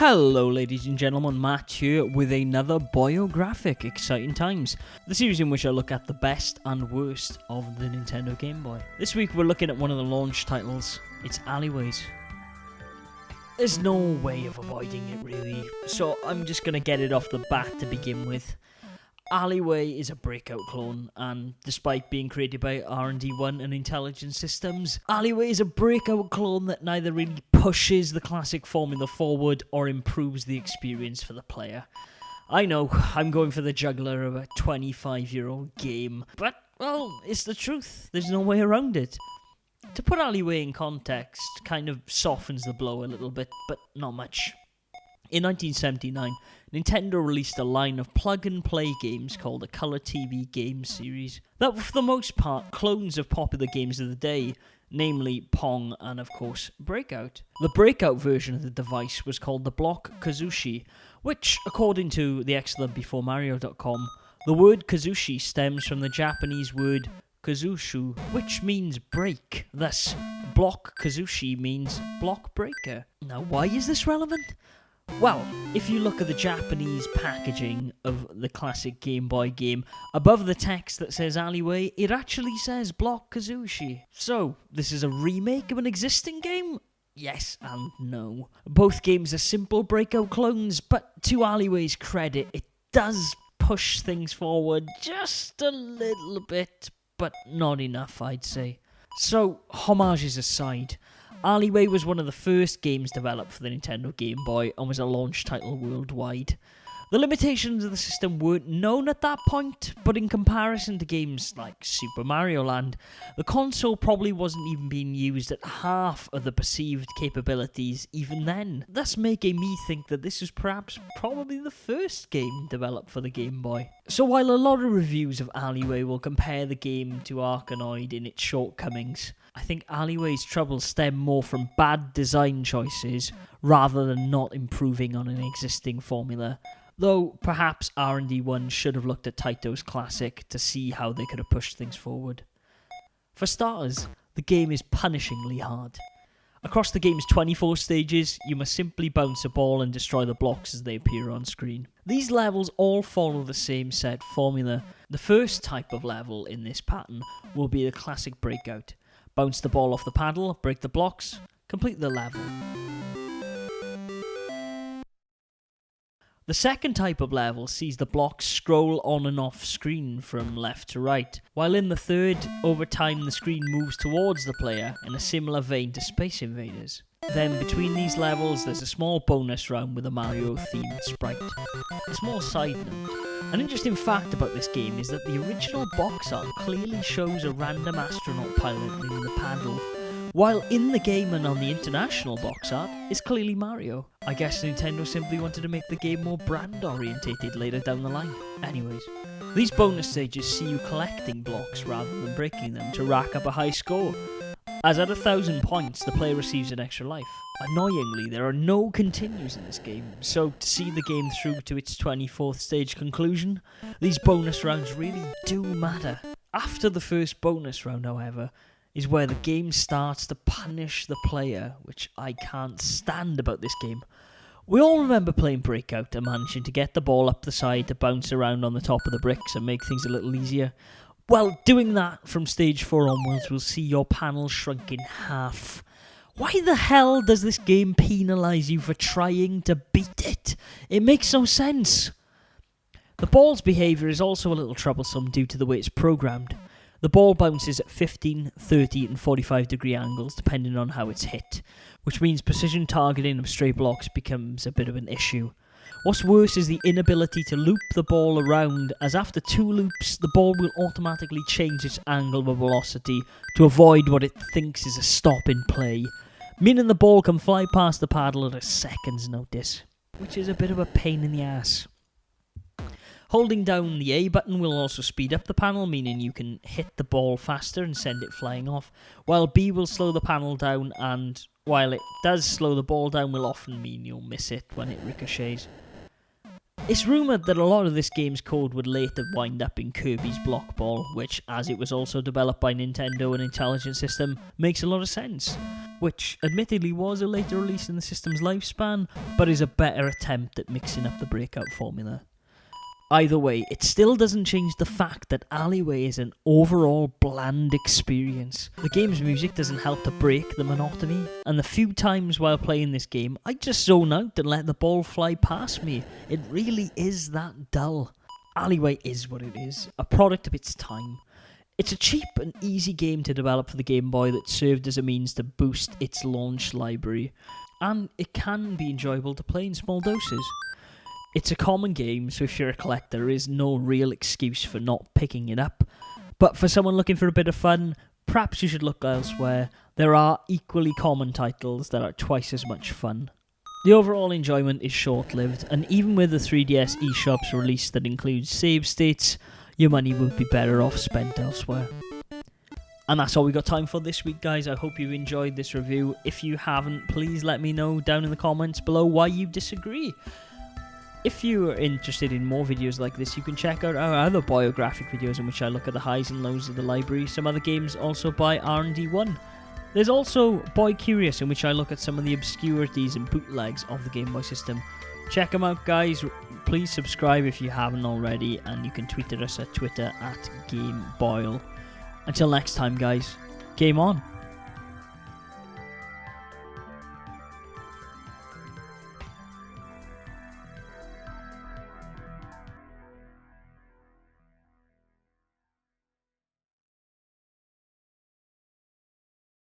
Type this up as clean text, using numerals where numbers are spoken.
Hello ladies and gentlemen, Matt here with another Boyographic. Exciting times. The series in which I look at the best and worst of the Nintendo Game Boy. This week we're looking at one of the launch titles. It's Alleyways. There's no way of avoiding it really, so I'm just going to get it off the bat to begin with. Alleyway is a Breakout clone, and despite being created by R&D1 and Intelligent Systems, Alleyway is a Breakout clone that neither really pushes the classic formula forward or improves the experience for the player. I know, I'm going for the juggler of a 25-year-old game, but, well, it's the truth. There's no way around it. To put Alleyway in context kind of softens the blow a little bit, but not much. In 1979, Nintendo released a line of plug-and-play games called the Color TV Games series that were for the most part clones of popular games of the day, namely Pong and of course Breakout. The Breakout version of the device was called the Block Kazushi, which, according to the excellent BeforeMario.com, the word Kazushi stems from the Japanese word Kazushu, which means break. Thus, Block Kazushi means block breaker. Now, why is this relevant? Well, if you look at the Japanese packaging of the classic Game Boy game, above the text that says Alleyway, it actually says Block Kazushi. So, this is a remake of an existing game? Yes and no. Both games are simple Breakout clones, but to Alleyway's credit, it does push things forward just a little bit, but not enough, I'd say. So, homages aside, Alleyway was one of the first games developed for the Nintendo Game Boy and was a launch title worldwide. The limitations of the system weren't known at that point, but in comparison to games like Super Mario Land, the console probably wasn't even being used at half of the perceived capabilities even then, thus making me think that this was perhaps probably the first game developed for the Game Boy. So while a lot of reviews of Alleyway will compare the game to Arkanoid in its shortcomings, I think Alleyway's troubles stem more from bad design choices rather than not improving on an existing formula. Though perhaps R&D1 should have looked at Taito's classic to see how they could have pushed things forward. For starters, the game is punishingly hard. Across the game's 24 stages, you must simply bounce a ball and destroy the blocks as they appear on screen. These levels all follow the same set formula. The first type of level in this pattern will be the classic Breakout. Bounce the ball off the paddle, break the blocks, complete the level. The second type of level sees the blocks scroll on and off screen from left to right, while in the third, over time the screen moves towards the player in a similar vein to Space Invaders. Then between these levels there's a small bonus round with a Mario themed sprite. A small side note. An interesting fact about this game is that the original box art clearly shows a random astronaut piloting the paddle, while in the game and on the international box art is clearly Mario. I guess Nintendo simply wanted to make the game more brand orientated later down the line. Anyways, these bonus stages see you collecting blocks rather than breaking them to rack up a high score, as at 1,000 points the player receives an extra life. Annoyingly, there are no continues in this game, so to see the game through to its 24th stage conclusion, these bonus rounds really do matter. After the first bonus round, however, is where the game starts to punish the player, which I can't stand about this game. We all remember playing Breakout and managing to get the ball up the side to bounce around on the top of the bricks and make things a little easier. Well, doing that from stage 4 onwards will see your panel shrunk in half. Why the hell does this game penalise you for trying to beat it? It makes no sense. The ball's behaviour is also a little troublesome due to the way it's programmed. The ball bounces at 15, 30 and 45 degree angles depending on how it's hit, which means precision targeting of stray blocks becomes a bit of an issue. What's worse is the inability to loop the ball around, as after 2 loops the ball will automatically change its angle of velocity to avoid what it thinks is a stop in play, meaning the ball can fly past the paddle at a second's notice, which is a bit of a pain in the ass. Holding down the A button will also speed up the panel, meaning you can hit the ball faster and send it flying off, while B will slow the panel down, and while it does slow the ball down will often mean you'll miss it when it ricochets. It's rumoured that a lot of this game's code would later wind up in Kirby's Block Ball, which, as it was also developed by Nintendo and Intelligent System, makes a lot of sense. which admittedly was a later release in the system's lifespan, but is a better attempt at mixing up the Breakout formula. Either way, it still doesn't change the fact that Alleyway is an overall bland experience. The game's music doesn't help to break the monotony, and the few times while playing this game, I just zone out and let the ball fly past me. It really is that dull. Alleyway is what it is, a product of its time. It's a cheap and easy game to develop for the Game Boy that served as a means to boost its launch library, and it can be enjoyable to play in small doses. It's a common game, so if you're a collector, there is no real excuse for not picking it up. But for someone looking for a bit of fun, perhaps you should look elsewhere. There are equally common titles that are twice as much fun. The overall enjoyment is short-lived, and even with the 3DS eShop's release that includes save states, your money would be better off spent elsewhere. And that's all we got time for this week, guys. I hope you enjoyed this review. If you haven't, please let me know down in the comments below why you disagree. If you are interested in more videos like this, you can check out our other Boyographic videos in which I look at the highs and lows of the library, some other games also by R&D1. There's also Boy Curious, in which I look at some of the obscurities and bootlegs of the Game Boy system. Check them out, guys. Please subscribe if you haven't already, and you can tweet at us at Twitter at GameBoyle. Until next time, guys, game on.